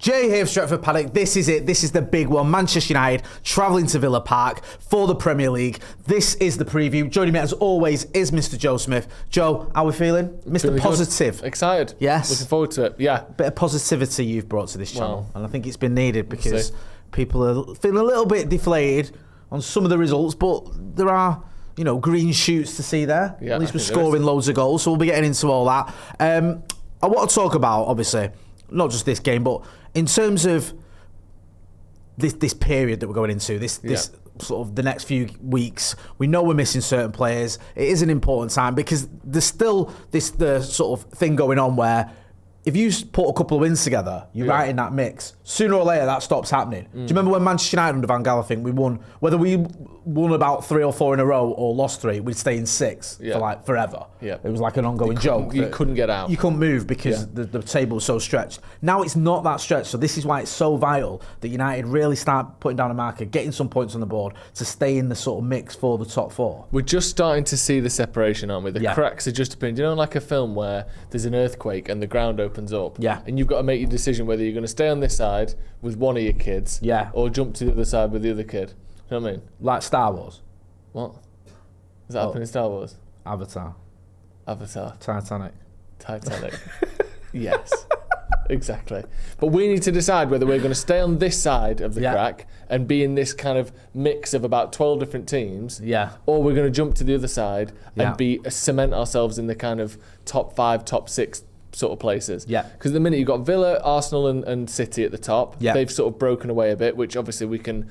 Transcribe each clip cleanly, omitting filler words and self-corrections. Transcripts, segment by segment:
Jay here, Stretford, Paddock. This is it. This is the big one. Manchester United travelling to Villa Park for the Premier League. This is the preview. Joining me, as always, is Mr. Joe Smith. Joe, how are we feeling? Mr. Feeling Positive. Good. Excited. Yes. Looking forward to it. Yeah. Bit of positivity you've brought to this channel. Well, and I think it's been needed because we'll see. people are feeling a little bit deflated on some of the results, but there are, green shoots to see there. Yeah, At least I we're think there scoring is. loads of goals, so we'll be getting into all that. I want to talk about, obviously, not just this game, but in terms of this period that we're going into, this sort of the next few weeks. We know we're missing certain players. It is an important time because there's still the sort of thing going on where if you put a couple of wins together, you're right in that mix. Sooner or later, that stops happening. Do you remember when Manchester United under Van Gaal, I think we won, whether we won about 3 or 4 in a row or lost 3, we'd stay in 6 for like forever. Yeah. It was like an ongoing joke. You couldn't get out. You couldn't move because the table was so stretched. Now it's not that stretched, so this is why it's so vital that United really start putting down a marker, getting some points on the board to stay in the sort of mix for the top 4. We're just starting to see the separation, aren't we? The cracks are just appearing. Do you know, like a film where there's an earthquake and the ground opens up? Yeah. And you've got to make your decision whether you're going to stay on this side with one of your kids or jump to the other side with the other kid. You know what I mean? Like Star Wars. What? Does that happen in Star Wars? Avatar. Titanic. Yes. Exactly. But we need to decide whether we're going to stay on this side of the crack and be in this kind of mix of about 12 different teams, or we're going to jump to the other side and cement ourselves in the kind of top 5, top 6 sort of places. Because at the minute you've got Villa, Arsenal and City at the top. They've sort of broken away a bit, which obviously we can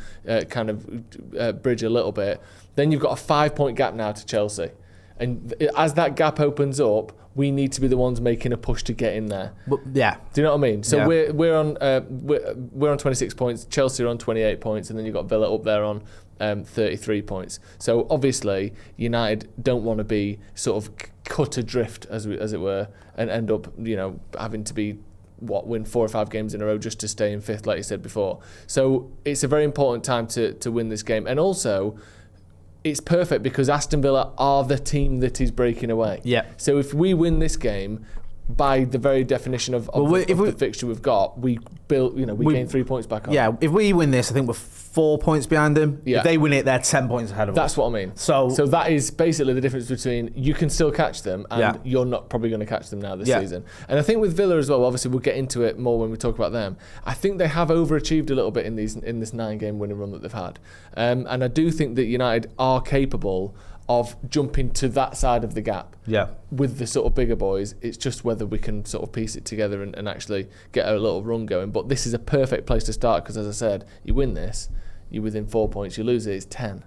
kind of bridge a little bit. Then you've got a 5-point gap now to Chelsea. And as that gap opens up, we need to be the ones making a push to get in there. Do you know what I mean? So we're on 26 points. Chelsea are on 28 points, and then you've got Villa up there on 33 points. So obviously United don't want to be sort of cut adrift, as it were, and end up having to win 4 or 5 games in a row just to stay in 5th, like you said before. So it's a very important time to win this game, and also it's perfect because Aston Villa are the team that is breaking away. So if we win this game, by the very definition of the fixture we've got, we gain 3 points back on. If we win this, I think we're 4 points behind them. If they win it, they're 10 points ahead of us. That's what I mean. So that is basically the difference between you can still catch them and you're not probably going to catch them now this season. And I think with Villa as well, obviously we'll get into it more when we talk about them. I think they have overachieved a little bit in this 9-game winning run that they've had. And I do think that United are capable of jumping to that side of the gap with the sort of bigger boys. It's just whether we can sort of piece it together and actually get a little run going. But this is a perfect place to start because, as I said, you win this, you're within 4 points. You lose it, it's 10.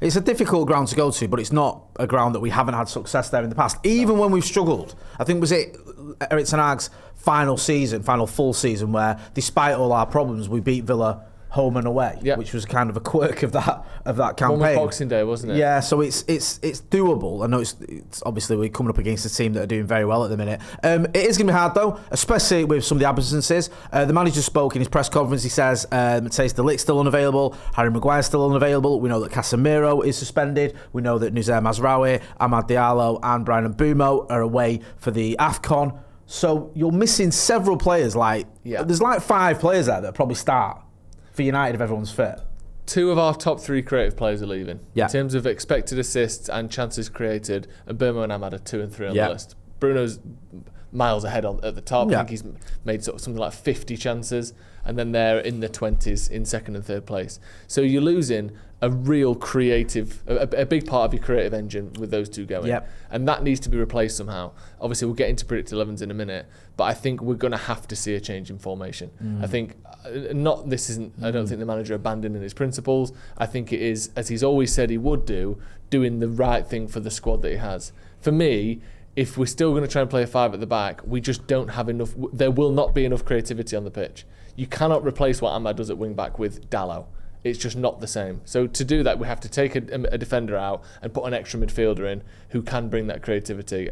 It's a difficult ground to go to, but it's not a ground that we haven't had success there in the past. Even when we've struggled. I think, was it Erik ten Hag's final full season, where despite all our problems, we beat Villa home and away, which was kind of a quirk of that campaign. One was Boxing Day, wasn't it? Yeah, so it's doable. I know it's obviously we're coming up against a team that are doing very well at the minute. It is going to be hard though, especially with some of the absences. The manager spoke in his press conference. He says Matthijs de Ligt's still unavailable, Harry Maguire's still unavailable. We know that Casemiro is suspended. We know that Nusayr Mazraoui, Amad Diallo, and Bryan Mbeumo are away for the AFCON. So you're missing several players. There's like 5 players there that probably start for United if everyone's fit. 2 of our top 3 creative players are leaving. In terms of expected assists and chances created, and Mbeumo and Amad are 2 and 3 on the list. Bruno's miles ahead at the top. I think he's made something like 50 chances, and then they're in the 20s in 2nd and 3rd place. So you're losing a real creative, a big part of your creative engine with those 2 going. And that needs to be replaced somehow. Obviously, we'll get into predicted 11s in a minute, but I think we're going to have to see a change in formation. I think I don't think the manager abandoning his principles. I think it is, as he's always said he would do, doing the right thing for the squad that he has. For me, if we're still going to try and play a 5 at the back, we just don't have enough. There will not be enough creativity on the pitch. You cannot replace what Amad does at wing back with Dalot. It's just not the same. So to do that, we have to take a defender out and put an extra midfielder in who can bring that creativity.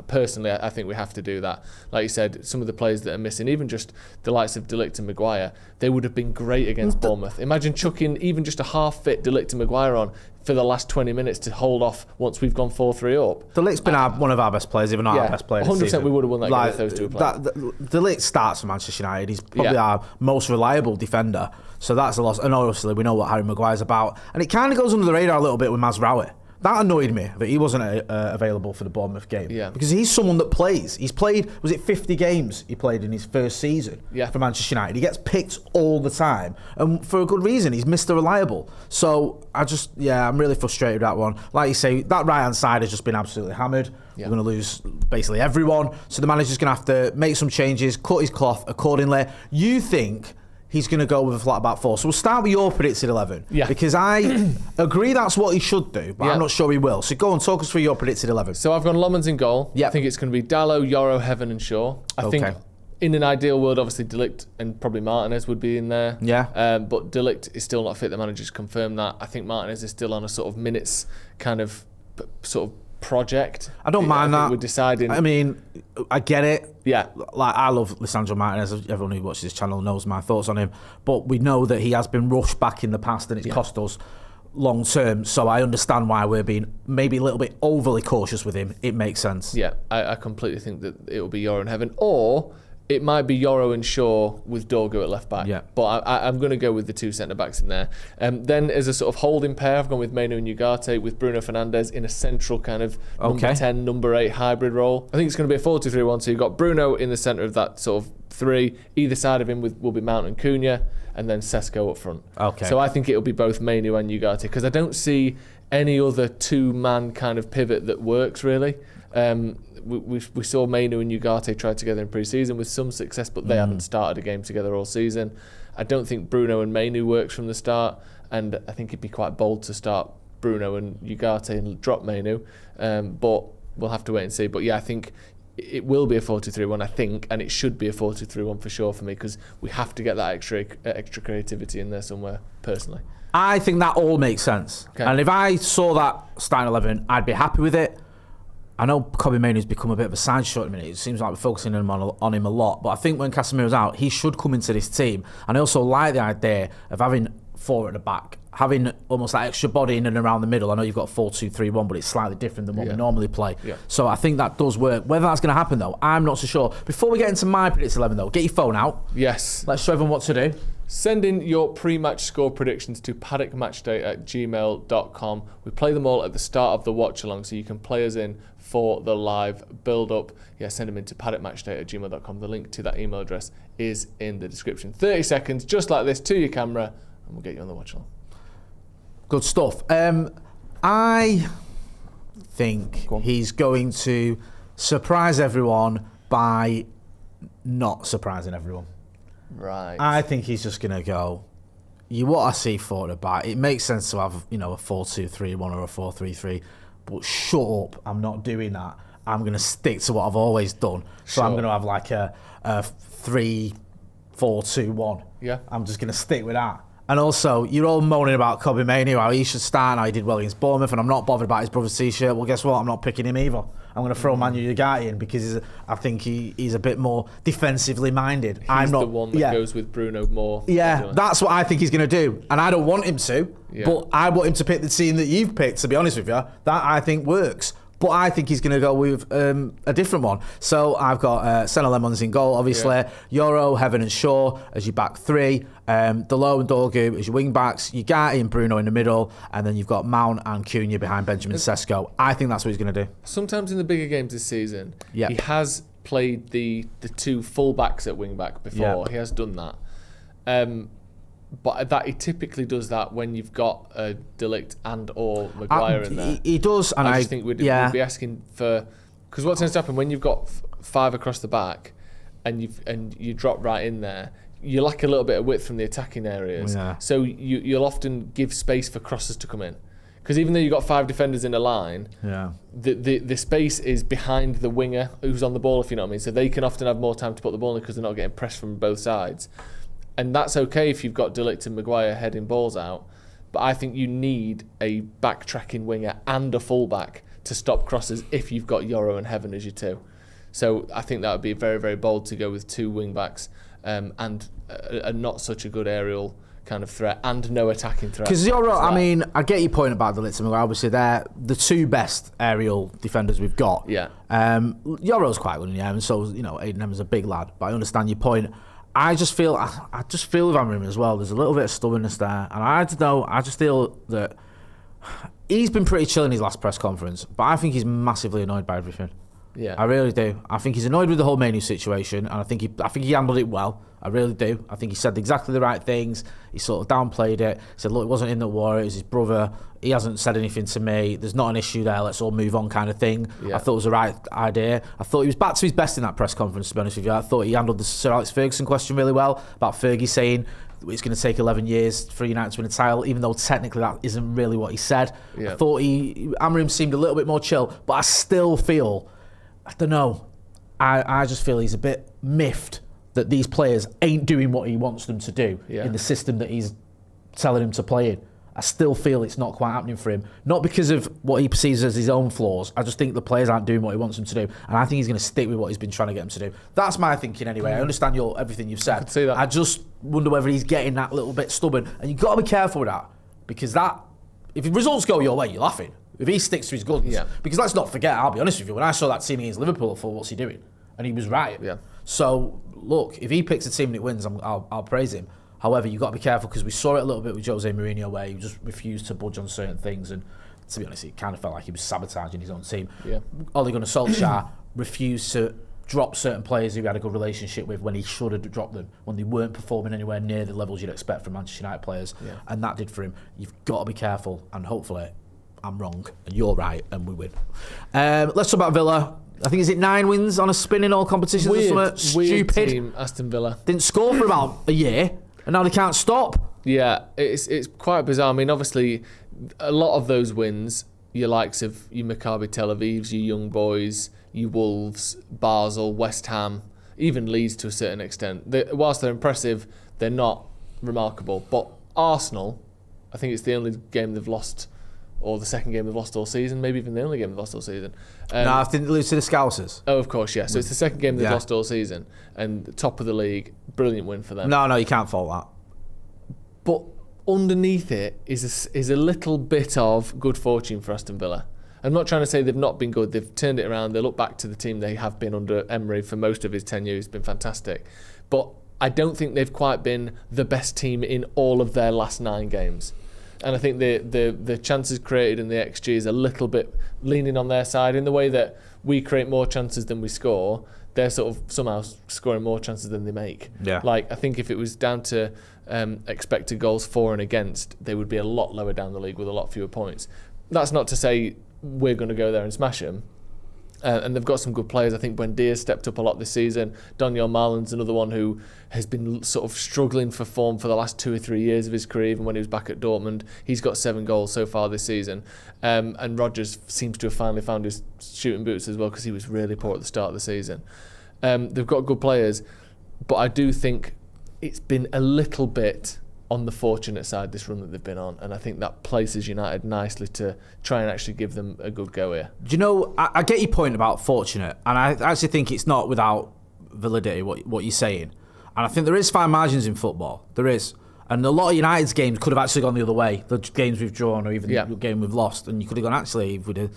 Personally, I think we have to do that. Like you said, some of the players that are missing, even just the likes of De Ligt and Maguire, they would have been great against Bournemouth. Imagine chucking even just a half-fit De Ligt and Maguire on for the last 20 minutes to hold off once we've gone 4-3 up. De Ligt's been one of our best players, even our best player. 100% we would have won that game if those two were playing. De Ligt starts for Manchester United. He's probably our most reliable defender. So that's a loss. And obviously, we know what Harry Maguire's about. And it kind of goes under the radar a little bit with Mazraoui. That annoyed me that he wasn't available for the Bournemouth game. Yeah. Because he's someone that plays. He's played, was it 50 games he played in his first season for Manchester United? He gets picked all the time. And for a good reason. He's Mr. Reliable. So I'm really frustrated with that one. Like you say, that right-hand side has just been absolutely hammered. Yeah. We're going to lose basically everyone. So the manager's going to have to make some changes, cut his cloth accordingly. You think he's going to go with a flat back four. So we'll start with your predicted 11. Yeah. Because I agree that's what he should do, but I'm not sure he will. So go and talk us through your predicted 11. So I've gone Lomans in goal. I think it's going to be Dalot, Yoro, Heaven and Shaw. I think in an ideal world, obviously De Ligt and probably Martinez would be in there. Yeah. But De Ligt is still not fit. The manager's confirmed that. I think Martinez is still on a sort of minutes kind of project. I don't mind that. We're deciding. I mean, I get it. Yeah. Like, I love Lisandro Martinez. Everyone who watches this channel knows my thoughts on him. But we know that he has been rushed back in the past and it's cost us long term. So I understand why we're being maybe a little bit overly cautious with him. It makes sense. Yeah, I completely think that it will be Yoro and Heaven. Or it might be Yoro and Shaw with Dorgu at left back. Yeah. But I'm going to go with the two centre-backs in there. Then as a sort of holding pair, I've gone with Mainu and Ugarte with Bruno Fernandes in a central kind of number 10, number 8 hybrid role. I think it's going to be a 4-2-3-1. So you've got Bruno in the centre of that sort of three. Either side of him will be Mount and Cunha, and then Sesko up front. Okay. So I think it'll be both Mainu and Ugarte because I don't see any other two-man kind of pivot that works really. We saw Mainu and Ugarte try together in pre-season with some success, but they haven't started a game together all season. I don't think Bruno and Mainu works from the start, and I think it'd be quite bold to start Bruno and Ugarte and drop Mainu, but we'll have to wait and see. But yeah, I think it will be a 4-2-3-1, I think, and it should be a 4-2-3-1 for sure for me because we have to get that extra creativity in there somewhere, personally. I think that all makes sense. Okay. And if I saw that starting 11, I'd be happy with it. I know Kobbie Mainoo's become a bit of a sideshow at the minute. It seems like we're focusing on him a lot. But I think when Casemiro's out, he should come into this team. And I also like the idea of having 4 at the back, having almost that extra body in and around the middle. I know you've got 4-2-3-1, but it's slightly different than what we normally play. Yeah. So I think that does work. Whether that's going to happen, though, I'm not so sure. Before we get into my predicted 11, though, get your phone out. Yes. Let's show everyone what to do. Send in your pre-match score predictions to paddockmatchday@gmail.com. We play them all at the start of the watch-along, so you can play us in for the live build-up. Yeah, send them in to paddockmatchday@gmail.com. The link to that email address is in the description. 30 seconds, just like this, to your camera, and we'll get you on the watch-along. Good stuff. I think he's going to surprise everyone by not surprising everyone. Right. I think he's just going to go, what I see for the back. It makes sense to have, a 4-2-3-1 or a 4-3-3, but shut up. I'm not doing that. I'm going to stick to what I've always done. So I'm going to have like a 3-4-2-1. Yeah. I'm just going to stick with that. And also, you're all moaning about Kobbie Mainoo, how he should start and how he did well against Bournemouth, and I'm not bothered about his brother's t-shirt. Well, guess what? I'm not picking him either. I'm going to throw Manu Ugarte in because I think he's a bit more defensively minded. He's the one that goes with Bruno more. Yeah, that's what I think he's going to do. And I don't want him to, but I want him to pick the team that you've picked, to be honest with you. That I think works. But I think he's going to go with a different one. So I've got Senna Lemons in goal, obviously. Yeah. Yoro, Heaven and Shaw as your back three. Dalot and Dorgu as your wing backs. Ugarte and Bruno in the middle. And then you've got Mount and Cunha behind Benjamin Sesko. I think that's what he's going to do. Sometimes in the bigger games this season, he has played the two full backs at wing back before. He has done that. But that he typically does that when you've got De Ligt and or Maguire in there. He does, and I just think we'd be asking for, because what tends to happen when you've got 5 across the back, and you drop right in there, you lack a little bit of width from the attacking areas. Yeah. So you'll often give space for crosses to come in, because even though you've got 5 defenders in a line, the space is behind the winger who's on the ball, if you know what I mean. So they can often have more time to put the ball in because they're not getting pressed from both sides. And that's okay if you've got De Ligt and Maguire heading balls out, but I think you need a back-tracking winger and a full-back to stop crosses if you've got Yoro and Heaven as your two. So I think that would be very, very bold to go with two wing-backs and a not such a good aerial kind of threat and no attacking threat. Because Yoro, I mean, I get your point about Depleted Squad. Obviously, they're the two best aerial defenders we've got. Yeah. Yoro's quite good in the air, and so, Aiden Evans is a big lad. But I understand your point. I just feel with Amorim as well, there's a little bit of stubbornness there. And I don't know, I just feel that he's been pretty chill in his last press conference, but I think he's massively annoyed by everything. Yeah. I really do. I think he's annoyed with the whole Manu situation, and I think he handled it well. I really do. I think he said exactly the right things. He sort of downplayed it. He said, look, it wasn't him that wore it. It was his brother. He hasn't said anything to me. There's not an issue there. Let's all move on kind of thing. Yeah. I thought it was the right idea. I thought he was back to his best in that press conference, to be honest with you. I thought he handled the Sir Alex Ferguson question really well, about Fergie saying it's going to take 11 years for United to win a title, even though technically that isn't really what he said. Yeah. I thought Amorim seemed a little bit more chill, but I still feel, I don't know, I just feel he's a bit miffed that these players ain't doing what he wants them to do in the system that he's telling them to play in. I still feel it's not quite happening for him. Not because of what he perceives as his own flaws. I just think the players aren't doing what he wants them to do. And I think he's going to stick with what he's been trying to get them to do. That's my thinking anyway. I understand everything you've said. I can see that. I just wonder whether he's getting that little bit stubborn. And you've got to be careful with that. Because if the results go your way, you're laughing. If he sticks to his guns. Yeah. Because let's not forget, I'll be honest with you, when I saw that team against Liverpool, I thought, what's he doing? And he was right. Yeah. So, look, if he picks a team and it wins, I'll praise him. However, you've got to be careful because we saw it a little bit with Jose Mourinho where he just refused to budge on certain things. And to be honest, it kind of felt like he was sabotaging his own team. Yeah. Ole Gunnar Solskjaer refused to drop certain players who he had a good relationship with when he should have dropped them, when they weren't performing anywhere near the levels you'd expect from Manchester United players. Yeah. And that did for him. You've got to be careful, and hopefully I'm wrong and you're right and we win. Let's talk about Villa. I think, is it 9 wins on a spin in all competitions or something? Stupid. Team, Aston Villa. Didn't score for about a year, and now they can't stop. Yeah, it's quite bizarre. I mean, obviously, a lot of those wins, your likes of your Maccabi Tel Avivs, your Young Boys, your Wolves, Basel, West Ham, even Leeds to a certain extent. Whilst they're impressive, they're not remarkable. But Arsenal, I think it's the only game they've lost, or the second game they've lost all season, maybe even the only game they've lost all season. No, I think they lose to the Scousers. Oh, of course, yeah. So it's the second game they've lost all season, and top of the league, brilliant win for them. No, you can't fault that. But underneath it is a little bit of good fortune for Aston Villa. I'm not trying to say they've not been good. They've turned it around. They look back to the team they have been under Emery for most of his tenure. It's been fantastic. But I don't think they've quite been the best team in all of their last 9 games. And I think the chances created and the XG is a little bit leaning on their side in the way that we create more chances than we score. They're sort of somehow scoring more chances than they make. Yeah. Like, I think if it was down to expected goals for and against, they would be a lot lower down the league with a lot fewer points. That's not to say we're going to go there and smash them. And they've got some good players. I think Buendia's stepped up a lot this season. Daniel Marlin's another one who has been sort of struggling for form for the last 2 or 3 years of his career, even when he was back at Dortmund. He's got 7 goals so far this season. And Rodgers seems to have finally found his shooting boots as well, because he was really poor at the start of the season. They've got good players, but I do think it's been a little bit on the fortunate side, this run that they've been on, and I think that places United nicely to try and actually give them a good go here. Do you know, I get your point about fortunate, and I actually think it's not without validity what you're saying. And I think there is fine margins in football. There is. And a lot of United's games could have actually gone the other way. The games we've drawn, or even the game we've lost, and you could have gone, actually, if we'd have,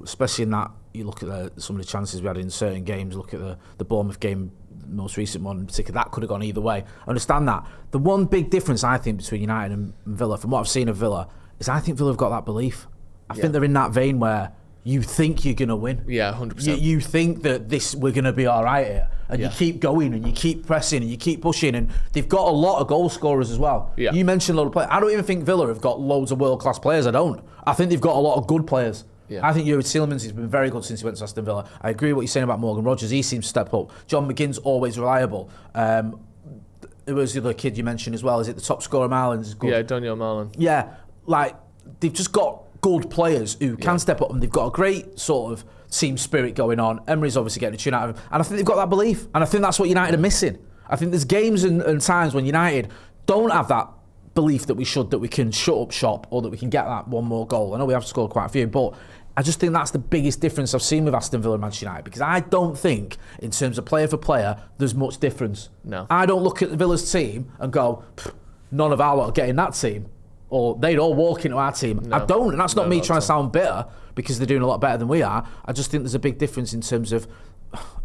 especially in that, you look at some of the chances we had in certain games, look at the Bournemouth game, most recent one in particular, that could have gone either way. I understand that. The one big difference, I think, between United and Villa, from what I've seen of Villa, is I think Villa have got that belief. I think they're in that vein where you think you're going to win. Yeah, 100%. You think that we're going to be all right here. And you keep going and you keep pressing and you keep pushing. And they've got a lot of goal scorers as well. Yeah. You mentioned a lot of players. I don't even think Villa have got loads of world-class players. I don't. I think they've got a lot of good players. Yeah. I think Yuri Tielemans has been very good since he went to Aston Villa. I agree with what you're saying about Morgan Rodgers. He seems to step up. John McGinn's always reliable. It was the other kid you mentioned as well. Is it the top scorer, Marlin's good? Yeah, Daniel Marlin. Yeah, like, they've just got good players who can step up, and they've got a great sort of team spirit going on. Emery's obviously getting a tune out of him, and I think they've got that belief, and I think that's what United are missing. I think there's games and times when United don't have that belief that we can shut up shop or that we can get that one more goal. I know we have scored quite a few, but I just think that's the biggest difference I've seen with Aston Villa and Manchester United, because I don't think, in terms of player for player, there's much difference. No. I don't look at the Villa's team and go, none of our lot are getting that team, or they'd all walk into our team. No. I don't, and that's not me trying to sound bitter, because they're doing a lot better than we are. I just think there's a big difference in terms of,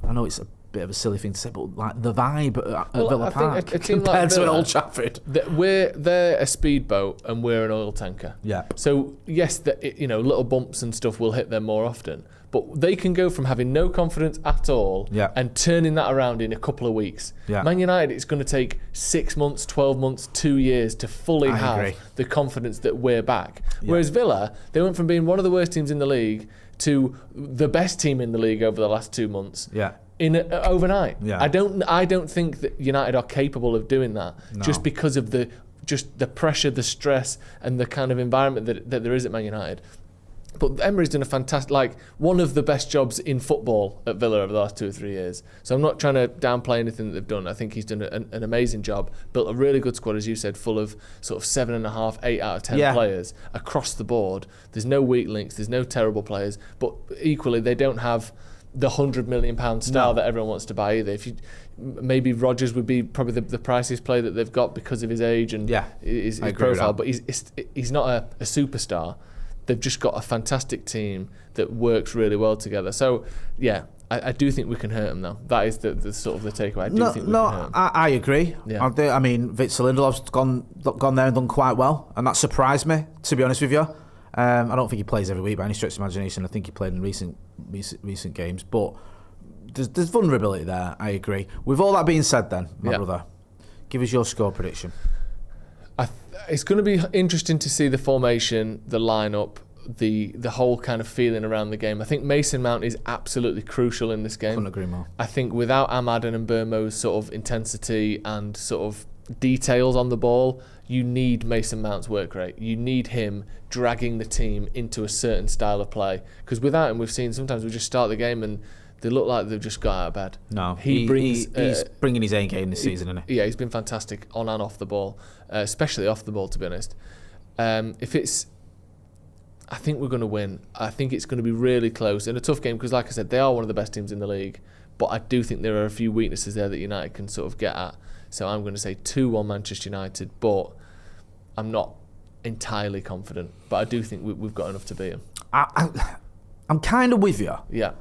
I know it's a bit of a silly thing to say, but like the vibe at Villa Park a team compared like Villa, to an Old Trafford. They're a speedboat and we're an oil tanker. Yeah. So yes, little bumps and stuff will hit them more often, but they can go from having no confidence at all and turning that around in a couple of weeks. Yeah. Man United, it's going to take 6 months, 12 months, 2 years to fully have the confidence that we're back. Yeah. Whereas Villa, they went from being one of the worst teams in the league to the best team in the league over the last 2 months. Yeah. Overnight. Yeah. I don't think that United are capable of doing that, just because of the pressure, the stress, and the kind of environment that there is at Man United. But Emery's done a fantastic, one of the best jobs in football at Villa over the last 2 or 3 years. So I'm not trying to downplay anything that they've done. I think he's done an amazing job. Built a really good squad, as you said, full of sort of 7.5, 8 out of 10 players across the board. There's no weak links. There's no terrible players. But equally, they don't have the £100 million star that everyone wants to buy either. Maybe Rodgers would be probably the priciest player that they've got because of his age and his profile, but he's not a superstar. They've just got a fantastic team that works really well together. So I do think we can hurt them though. That is the sort of the takeaway. I do think we can hurt them. I agree. Yeah. I mean, Victor Lindelof's gone there and done quite well, and that surprised me, to be honest with you. I don't think he plays every week by any stretch of imagination. I think he played in recent games, but there's vulnerability there. I agree. With all that being said, then, my brother, give us your score prediction. It's going to be interesting to see the formation, the lineup, the whole kind of feeling around the game. I think Mason Mount is absolutely crucial in this game. Couldn't agree more. I think without Ahmad and Mbeumo's sort of intensity and sort of details on the ball, you need Mason Mount's work rate. You need him dragging the team into a certain style of play. Because without him, we've seen sometimes we just start the game and they look like they've just got out of bed. No, he's bringing his A game this season, isn't he? Yeah, he's been fantastic on and off the ball, especially off the ball, to be honest. I think we're going to win. I think it's going to be really close and a tough game because, like I said, they are one of the best teams in the league. But I do think there are a few weaknesses there that United can sort of get at. So I'm going to say 2-1 Manchester United, but I'm not entirely confident. But I do think we've got enough to beat them. I'm kind of with you. Yeah.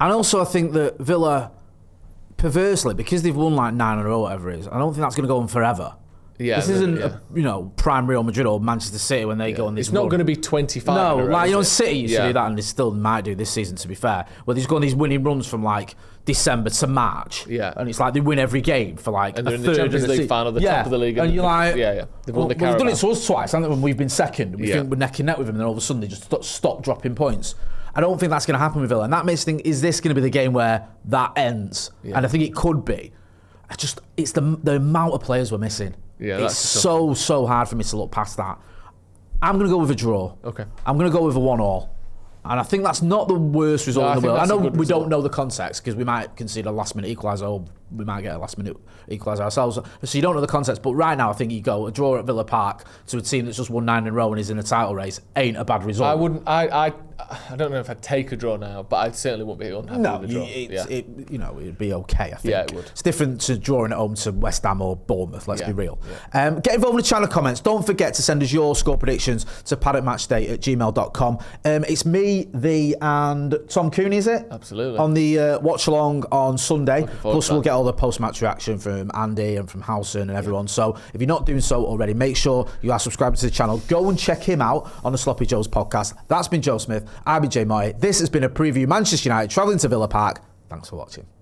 And also I think that Villa, perversely, because they've won like 9 in a row, whatever it is, I don't think that's going to go on forever. Yeah, this isn't prime Real Madrid or Manchester City when they go on this It's not run. going to be 25. No, like City used to do that, and they still might do this season, to be fair. Where they've got these winning runs from like December to March. Yeah. And it's like they win every game for like and they're a in third the Champions of the League final, the top of the league. And you're like, they've won the Carabao. They've done it to us twice, haven't they, when we've been second. We think we're neck and neck with them, and then all of a sudden they just stop dropping points. I don't think that's going to happen with Villa, and that makes me think: is this going to be the game where that ends? Yeah. And I think it could be. It's the amount of players we're missing. Yeah, it's so hard for me to look past that. I'm going to go with a draw. Okay. I'm going to go with a 1-1. And I think that's not the worst result in the world. I know we don't know the context because we might concede a last-minute equaliser or we might get a last-minute equaliser ourselves. So you don't know the context. But right now, I think you go a draw at Villa Park to a team that's just won 9 in a row and is in a title race ain't a bad result. I wouldn't. I don't know if I'd take a draw now, but I certainly wouldn't be unhappy with a draw. It'd be okay, I think. Yeah, it would. It's different to drawing at home to West Ham or Bournemouth, let's be real. Yeah. Get involved in the channel comments. Don't forget to send us your score predictions to paddockmatchday@gmail.com. It's me, and Tom Cooney, is it? Absolutely. On the watch-along on Sunday. Plus, we'll get all the post-match reaction from Andy and from Howson and everyone. So if you're not doing so already, make sure you are subscribing to the channel. Go and check him out on the Sloppy Joes podcast. That's been Joe Smith. I've been Jay Moy. This has been a preview Manchester United travelling to Villa Park. Thanks for watching.